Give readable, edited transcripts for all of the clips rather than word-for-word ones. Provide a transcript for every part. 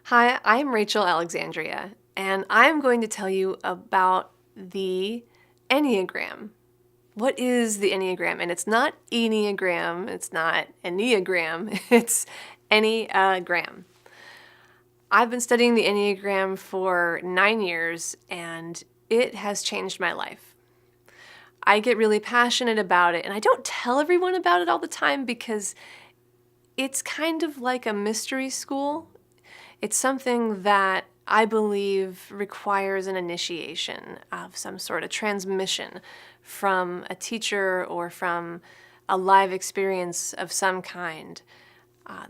Hi, I'm Rachel Alexandria, and I'm going to tell you about the enneagram. What is the enneagram? And it's not enneagram, it's not enneagram, it's enneagram. I've been studying the enneagram for 9 years, and it has changed my life. I get really passionate about it, and I don't tell everyone about it all the time because it's kind of like a mystery school. It's something that I believe requires an initiation of some sort of transmission from a teacher or from a live experience of some kind.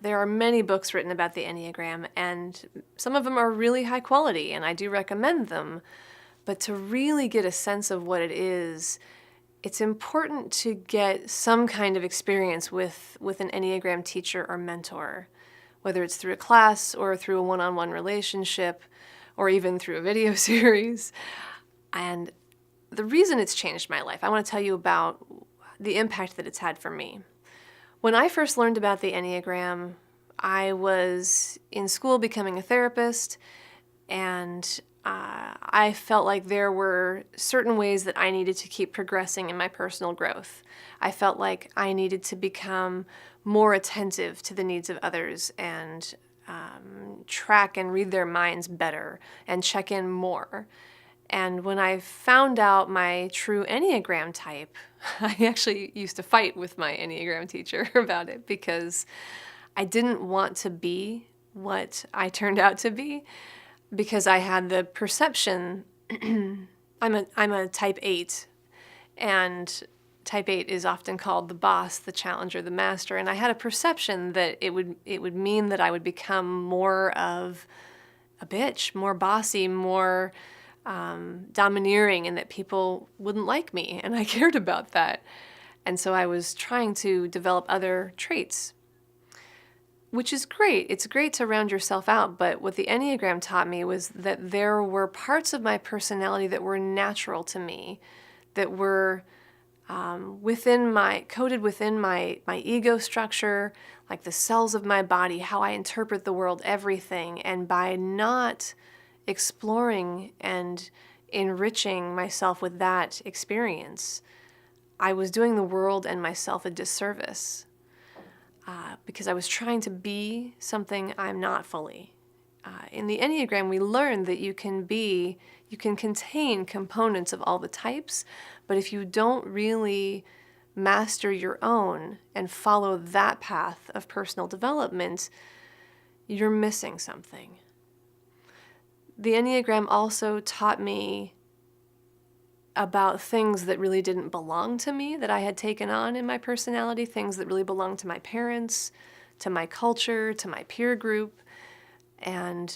There are many books written about the Enneagram, and some of them are really high quality, and I do recommend them. But to really get a sense of what it is, it's important to get some kind of experience with an Enneagram teacher or mentor, whether it's through a class or through a one-on-one relationship or even through a video series. And the reason it's changed my life, I want to tell you about the impact that it's had for me. When I first learned about the Enneagram, I was in school becoming a therapist, and I felt like there were certain ways that I needed to keep progressing in my personal growth. I felt like I needed to become more attentive to the needs of others and track and read their minds better and check in more. And when I found out my true Enneagram type, I actually used to fight with my Enneagram teacher about it because I didn't want to be what I turned out to be, because I had the perception I'm a type 8, and type 8 is often called the boss, the challenger, the master, and I had a perception that it would mean that I would become more of a bitch, more bossy, more domineering, and that people wouldn't like me, and I cared about that. And so I was trying to develop other traits, which is great. It's great to round yourself out, but what the Enneagram taught me was that there were parts of my personality that were natural to me, that were coded within my ego structure, like the cells of my body, how I interpret the world, everything. And by not exploring and enriching myself with that experience, I was doing the world and myself a disservice, because I was trying to be something I'm not fully. In the Enneagram, we learn that you can contain components of all the types, but if you don't really master your own and follow that path of personal development, you're missing something. The Enneagram also taught me about things that really didn't belong to me, that I had taken on in my personality, things that really belonged to my parents, to my culture, to my peer group. And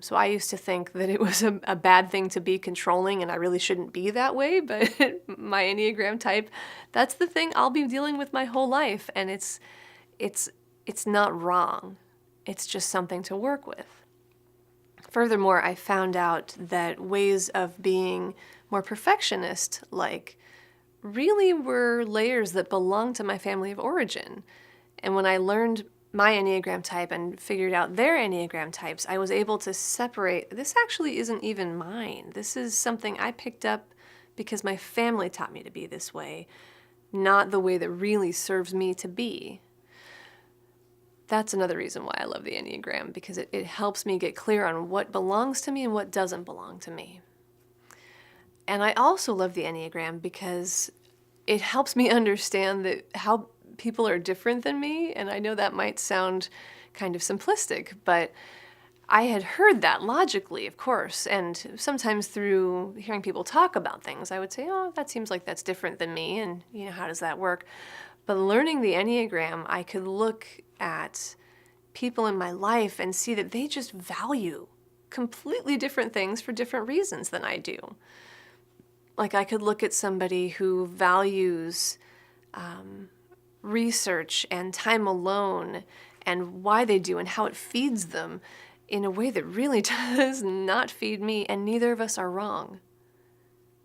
so I used to think that it was a bad thing to be controlling, and I really shouldn't be that way. But my Enneagram type, that's the thing I'll be dealing with my whole life, and it's not wrong. It's just something to work with. Furthermore, I found out that ways of being more perfectionist, like, really were layers that belonged to my family of origin. And when I learned my Enneagram type and figured out their Enneagram types, I was able to separate, this actually isn't even mine. This is something I picked up because my family taught me to be this way, not the way that really serves me to be. That's another reason why I love the Enneagram, because it helps me get clear on what belongs to me and what doesn't belong to me. And I also love the Enneagram because it helps me understand that how people are different than me. And I know that might sound kind of simplistic, but I had heard that logically, of course. And sometimes through hearing people talk about things, I would say, oh, that seems like that's different than me. And, how does that work? But learning the Enneagram, I could look at people in my life and see that they just value completely different things for different reasons than I do. Like, I could look at somebody who values research and time alone and why they do and how it feeds them in a way that really does not feed me, and neither of us are wrong.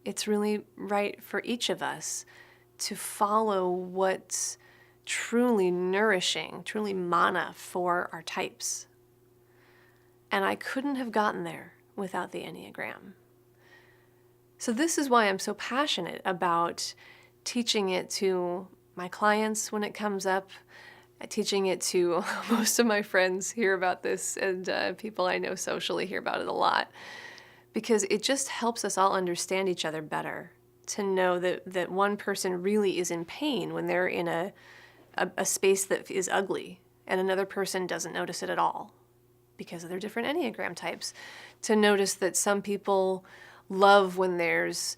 It's really right for each of us to follow what's truly nourishing, truly mana for our types. And I couldn't have gotten there without the Enneagram. So this is why I'm so passionate about teaching it to my clients when it comes up, teaching it to most of my friends hear about this, and people I know socially hear about it a lot, because it just helps us all understand each other better, to know that one person really is in pain when they're in a space that is ugly, and another person doesn't notice it at all because of their different Enneagram types. To notice that some people love when there's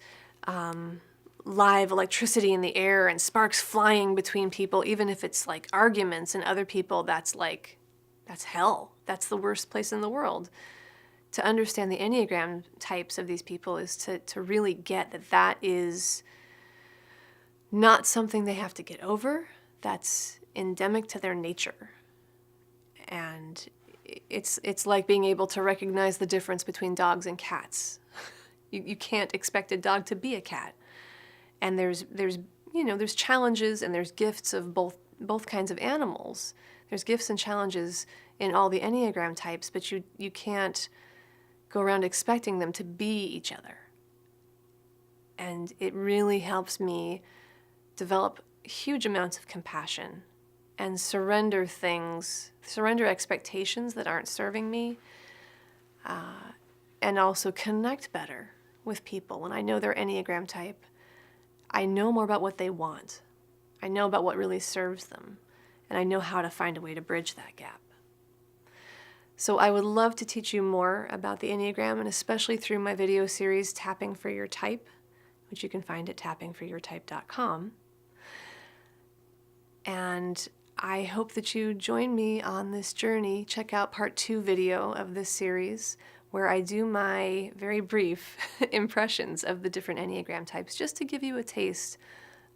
live electricity in the air and sparks flying between people, even if it's like arguments, and other people that's hell. That's the worst place in the world. To understand the Enneagram types of these people is to really get that is not something they have to get over. That's endemic to their nature. And it's like being able to recognize the difference between dogs and cats. You can't expect a dog to be a cat. And there's challenges and there's gifts of both kinds of animals. There's gifts and challenges in all the Enneagram types, but you can't go around expecting them to be each other. And it really helps me develop huge amounts of compassion and surrender expectations that aren't serving me, and also connect better with people. When I know their Enneagram type, I know more about what they want. I know about what really serves them, and I know how to find a way to bridge that gap. So I would love to teach you more about the Enneagram, and especially through my video series, Tapping for Your Type, which you can find at tappingforyourtype.com. And I hope that you join me on this journey. Check out part 2 video of this series, where I do my very brief impressions of the different Enneagram types, just to give you a taste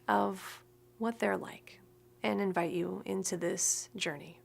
of what they're like and invite you into this journey.